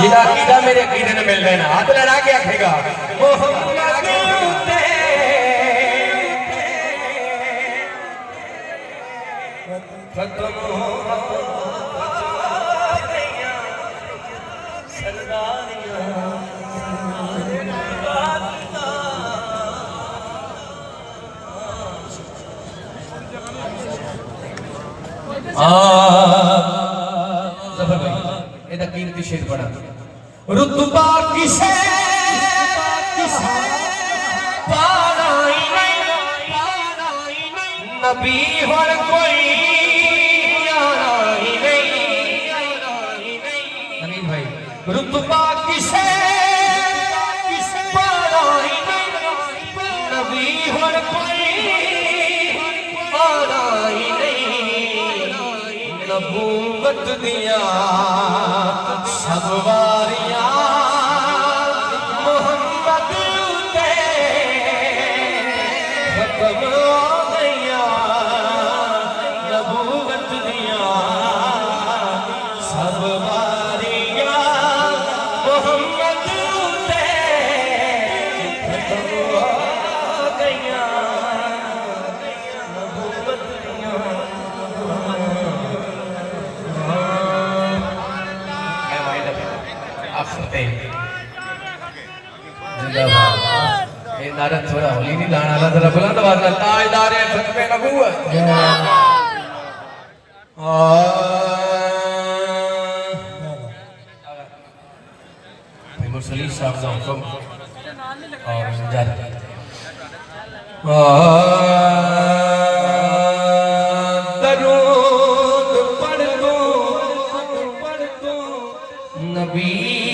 जिदा कीदा मेरे कीदे ने मिल लेना हाथ लड़ा के आखेगा मोहम्मद उते खत्म हो गईया सरदारियां जफर भाई एदा कीमती शेर पढ़ा रुतबा किसे पाराई नहीं नबी हर कोई याराई नहीं अमीन भाई रुतबा किसे पाराई नहीं नबी हर कोई याराई नहीं नबूवत दिया सब वारियां मोहम्मद उते खत्म हो गईया नबूवत दिया सब वारियां मोहम्मद उते खत्म हो गईया नबूवत दिया ये नारा थोड़ा होली नहीं लाना अल्लाह ताला बुलंद आवाज में ताजदार खत्म नबूवत मुरसली साहब का हुक्म और दरूद पढ़ दो नबी